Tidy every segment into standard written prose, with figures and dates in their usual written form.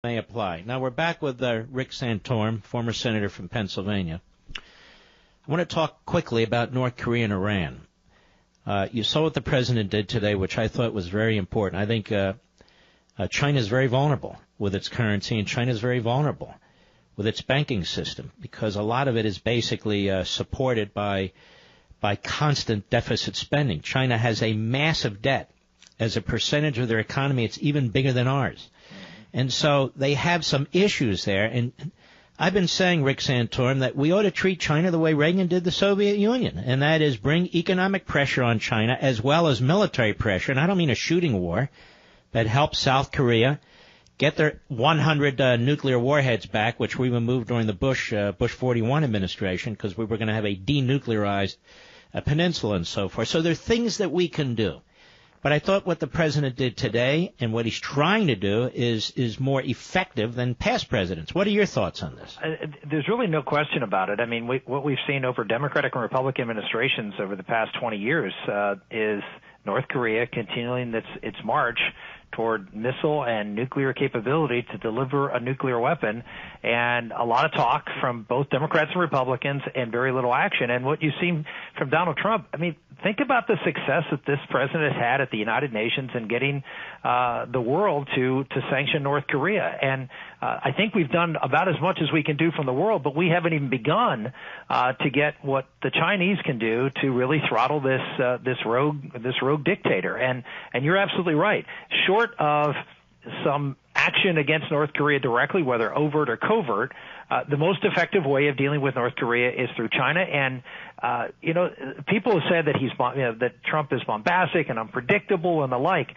may apply. Now we're back with Rick Santorum, former senator from Pennsylvania. I want to talk quickly about North Korea and Iran. You saw what the president did today, which I thought was very important. I think China is very vulnerable with its currency, and China is very vulnerable with its banking system because a lot of it is basically supported by constant deficit spending. China has a massive debt. As a percentage of their economy, it's even bigger than ours. And so they have some issues there. And I've been saying, Rick Santorum, that we ought to treat China the way Reagan did the Soviet Union, and that is bring economic pressure on China as well as military pressure. And I don't mean a shooting war, but help South Korea get their 100 nuclear warheads back, which we removed during the Bush 41 administration because we were going to have a denuclearized peninsula and so forth. So there are things that we can do. But I thought what the president did today and what he's trying to do is more effective than past presidents. What are your thoughts on this? There's really no question about it. I mean, what we've seen over Democratic and Republican administrations over the past 20 years is North Korea continuing its march toward missile and nuclear capability to deliver a nuclear weapon, and a lot of talk from both Democrats and Republicans and very little action. And what you've seen from Donald Trump, I mean, think about the success that this president has had at the United Nations in getting the world to sanction North Korea. And I think we've done about as much as we can do from the world, but we haven't even begun to get what the Chinese can do to really throttle this rogue dictator. And you're absolutely right. Short of some action against North Korea directly, whether overt or covert, the most effective way of dealing with North Korea is through China. And people have said that that Trump is bombastic and unpredictable and the like.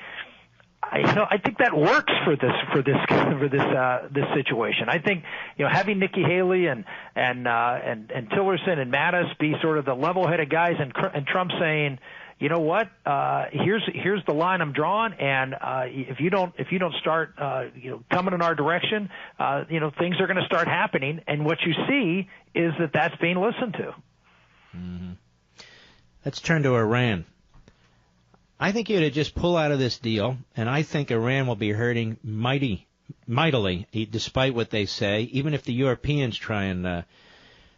I think that works for this situation. I think having Nikki Haley and Tillerson and Mattis be sort of the level-headed guys, and Trump saying, you know what? Here's the line I'm drawing, and if you don't start coming in our direction, things are going to start happening. And what you see is that that's being listened to. Mm-hmm. Let's turn to Iran. I think you ought to just pull out of this deal, and I think Iran will be hurting mightily, despite what they say, even if the Europeans try and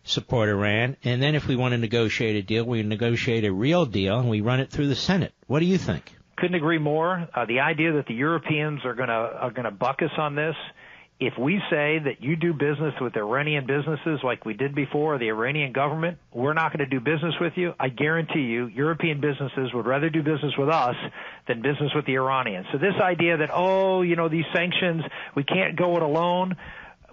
support Iran. And then if we want to negotiate a deal, we negotiate a real deal, and we run it through the Senate. What do you think? Couldn't agree more. The idea that the Europeans are going to buck us on this. If we say that you do business with Iranian businesses like we did before, the Iranian government, we're not going to do business with you, I guarantee you European businesses would rather do business with us than business with the Iranians. So this idea that, these sanctions, we can't go it alone.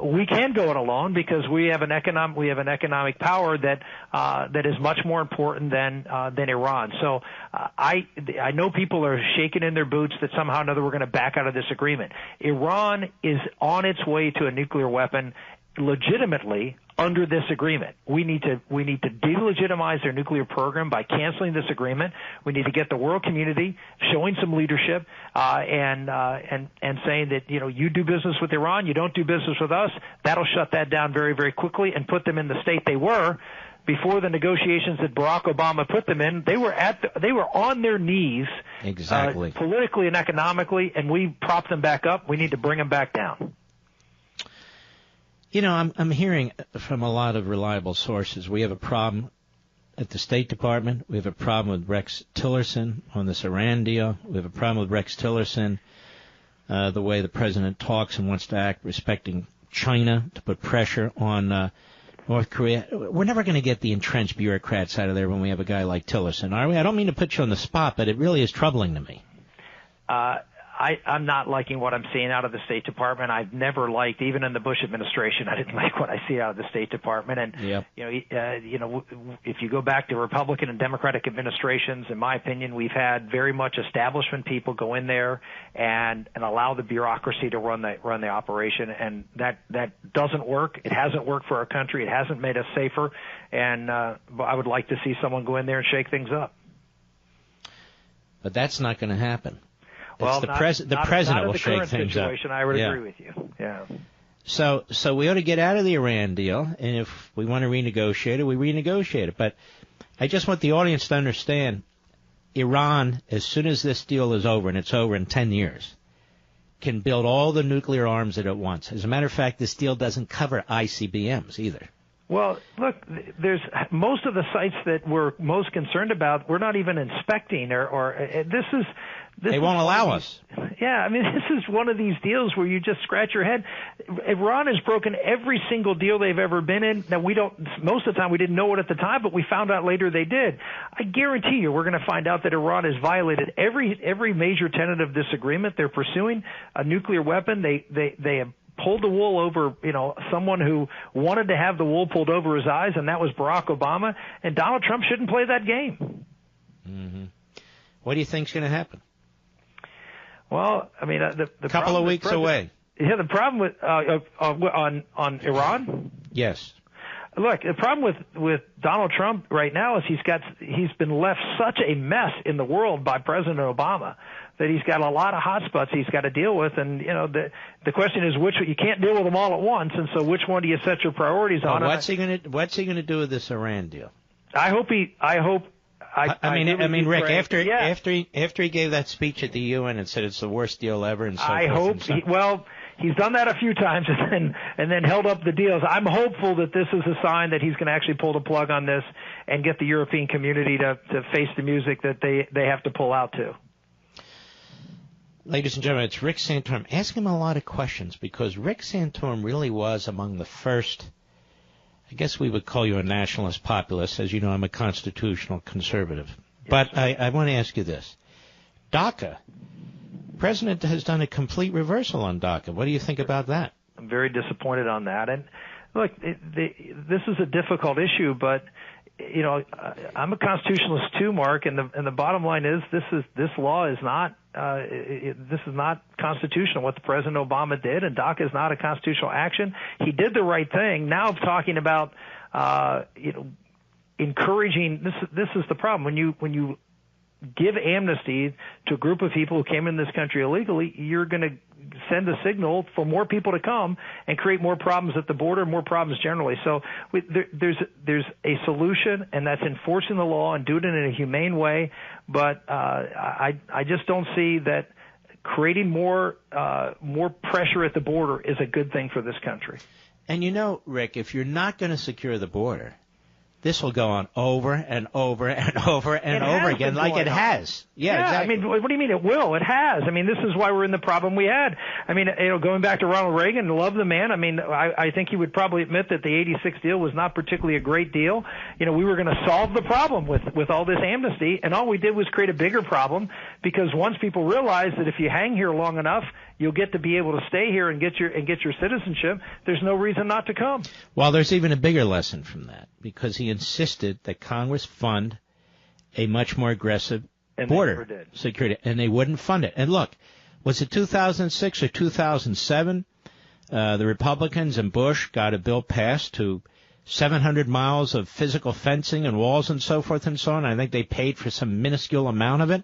We can go it alone because we have an economic power that is much more important than Iran. So I know people are shaking in their boots that somehow or another we're going to back out of this agreement. Iran is on its way to a nuclear weapon legitimately under this agreement. We need to delegitimize their nuclear program by canceling this agreement. We need to get the world community showing some leadership and saying that you do business with Iran, you don't do business with us. That'll shut that down very, very quickly and put them in the state they were before the negotiations that Barack Obama put them in. They were on their knees, exactly, politically and economically, and we propped them back up. We need to bring them back down. I'm hearing from a lot of reliable sources we have a problem at the State Department. We have a problem with Rex Tillerson on this Iran deal. We have a problem with Rex Tillerson, the way the president talks and wants to act respecting China to put pressure on North Korea. We're never going to get the entrenched bureaucrats out of there when we have a guy like Tillerson, are we? I don't mean to put you on the spot, but it really is troubling to me. I'm not liking what I'm seeing out of the State Department. I've never liked, even in the Bush administration, I didn't like what I see out of the State Department. And yep. If you go back to Republican and Democratic administrations, in my opinion, we've had very much establishment people go in there and allow the bureaucracy to run the operation, and that doesn't work. It hasn't worked for our country. It hasn't made us safer. And I would like to see someone go in there and shake things up. But that's not going to happen. Well, the president will shake things up. I would agree with you. Yeah. So we ought to get out of the Iran deal, and if we want to renegotiate it, we renegotiate it. But I just want the audience to understand, Iran, as soon as this deal is over, and it's over in 10 years, can build all the nuclear arms at once. As a matter of fact, this deal doesn't cover ICBMs either. Well, look, there's most of the sites that we're most concerned about, we're not even inspecting, or this is. They won't allow us. Yeah, I mean, this is one of these deals where you just scratch your head. Iran has broken every single deal they've ever been in. Now, most of the time we didn't know it at the time, but we found out later they did. I guarantee you we're going to find out that Iran has violated every major tenet of this agreement. They're pursuing a nuclear weapon. They have pulled the wool over, someone who wanted to have the wool pulled over his eyes, and that was Barack Obama. And Donald Trump shouldn't play that game. Mm-hmm. What do you think's going to happen? Well, I mean, the couple of weeks away. Yeah, the problem with on Iran. Yes. Look, the problem with Donald Trump right now is he's been left such a mess in the world by President Obama that he's got a lot of hot spots he's got to deal with, and the question is you can't deal with them all at once, and so which one do you set your priorities on? What's he going to do with this Iran deal? I mean, Rick, after he gave that speech at the UN and said it's the worst deal ever, and so I hope he's done that a few times and then held up the deals. I'm hopeful that this is a sign that he's going to actually pull the plug on this and get the European community to face the music that they have to pull out to. Ladies and gentlemen, it's Rick Santorum. Ask him a lot of questions because Rick Santorum really was among the first. I guess we would call you a nationalist populist. As you know, I'm a constitutional conservative. Yes. But I want to ask you this. DACA. The president has done a complete reversal on DACA. What do you think about that? I'm very disappointed on that. And look, this is a difficult issue, but I'm a constitutionalist too, Mark. And the bottom line is this law is not this is not constitutional. What the President Obama did, and DACA is not a constitutional action. He did the right thing. Now talking about encouraging this is the problem when you give amnesty to a group of people who came in this country illegally, you're going to send a signal for more people to come and create more problems at the border, more problems generally. So there's a solution, and that's enforcing the law and doing it in a humane way. But I just don't see that creating more pressure at the border is a good thing for this country. And Rick, if you're not going to secure the border, this will go on over and over and over and over again like it has. Yeah, exactly. I mean, what do you mean it will? It has. I mean, this is why we're in the problem we had. I mean, going back to Ronald Reagan, love the man. I mean, I think he would probably admit that the 86 deal was not particularly a great deal. We were going to solve the problem with all this amnesty, and all we did was create a bigger problem because once people realize that if you hang here long enough, you'll get to be able to stay here and get your citizenship. There's no reason not to come. Well, there's even a bigger lesson from that because he insisted that Congress fund a much more aggressive border security, and they wouldn't fund it. And look, was it 2006 or 2007? The Republicans and Bush got a bill passed to 700 miles of physical fencing and walls and so forth and so on. I think they paid for some minuscule amount of it.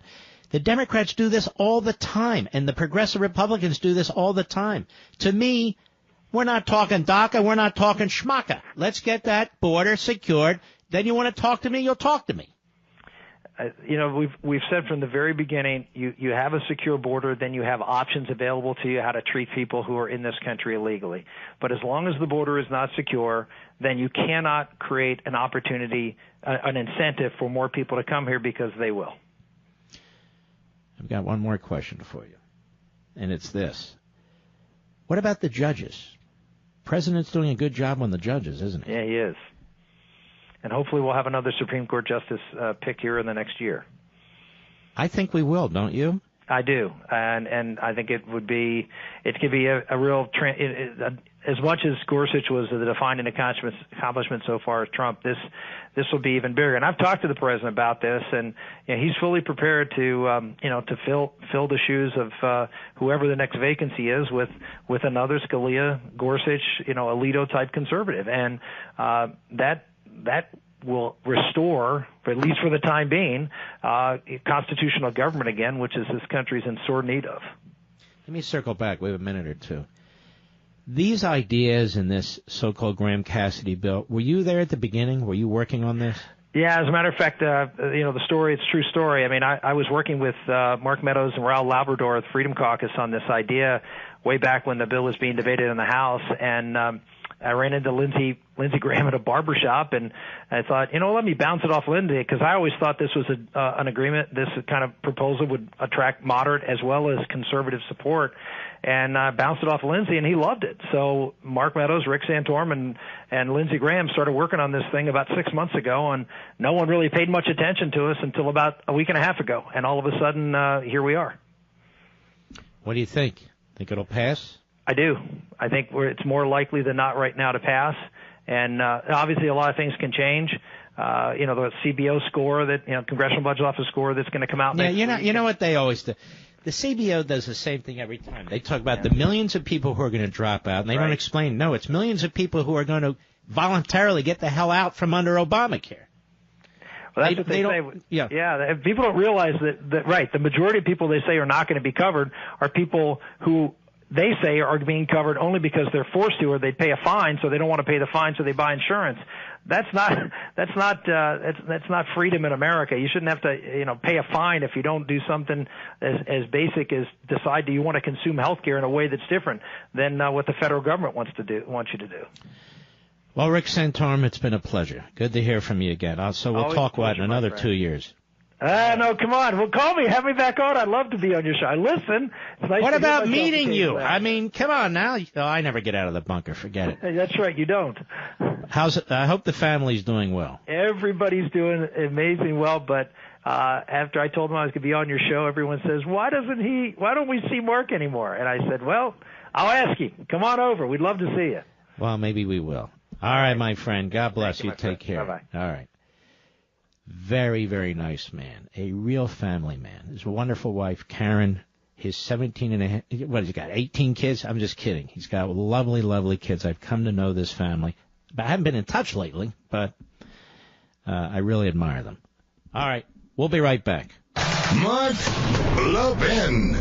The Democrats do this all the time, and the progressive Republicans do this all the time. To me, we're not talking DACA, we're not talking schmacka. Let's get that border secured. Then you want to talk to me, you'll talk to me. We've said from the very beginning, you have a secure border, then you have options available to you how to treat people who are in this country illegally. But as long as the border is not secure, then you cannot create an opportunity, an incentive for more people to come here because they will. I've got one more question for you, and it's this. What about the judges? The President's doing a good job on the judges, isn't he? Yeah, he is. And hopefully we'll have another Supreme Court justice picked here in the next year. I think we will, don't you? I do, and I think it could be a real as much as Gorsuch was the defining accomplishment so far as Trump. This will be even bigger. And I've talked to the president about this, and he's fully prepared to fill the shoes of whoever the next vacancy is with another Scalia, Gorsuch, Alito type conservative, and that will restore, at least for the time being, constitutional government again, which is this country's in sore need of. Let me circle back. We have a minute or two. These ideas in this so-called Graham-Cassidy bill, were you there at the beginning? Were you working on this? Yeah, as a matter of fact, the story, it's a true story. I mean, I was working with Mark Meadows and Raul Labrador at the Freedom Caucus on this idea way back when the bill was being debated in the House, and I ran into Lindsey Graham at a barbershop, and I thought, let me bounce it off Lindsey, because I always thought this was an agreement, this kind of proposal would attract moderate as well as conservative support. And I bounced it off Lindsey, and he loved it. So Mark Meadows, Rick Santorum, and Lindsey Graham started working on this thing about 6 months ago, and no one really paid much attention to us until about a week and a half ago. And all of a sudden, here we are. What do you think? Think it'll pass? I do. I think it's more likely than not right now to pass. And obviously a lot of things can change. The CBO score, Congressional Budget Office score that's going to come out next week. You know what they always do? The CBO does the same thing every time. They talk about the millions of people who are going to drop out, and they don't explain, no, it's millions of people who are going to voluntarily get the hell out from under Obamacare. Well, that's what they say. Yeah, people don't realize that, right, the majority of people they say are not going to be covered are people who they say are being covered only because they're forced to, or they pay a fine, so they don't want to pay the fine, so they buy insurance. That's not freedom in America. You shouldn't have to, pay a fine if you don't do something as basic as decide do you want to consume health care in a way that's different than what the federal government wants you to do. Well, Rick Santorum, it's been a pleasure. Good to hear from you again. So we'll talk, in another 2 years? No, come on. Well, call me. Have me back on. I'd love to be on your show. I listen. It's nice what about meeting you? I mean, come on now. Oh, I never get out of the bunker. Forget it. Hey, that's right. You don't. How's it? I hope the family's doing well. Everybody's doing amazing well, but after I told them I was going to be on your show, everyone says, why don't we see Mark anymore? And I said, well, I'll ask him. Come on over. We'd love to see you. Well, maybe we will. All right, my friend. God bless you. Take care. Bye-bye. All right. Very, very nice man. A real family man. His wonderful wife, Karen, his 17 and a half, what has he got, 18 kids? I'm just kidding. He's got lovely, lovely kids. I've come to know this family. I haven't been in touch lately, but I really admire them. All right. We'll be right back. Mark Levin.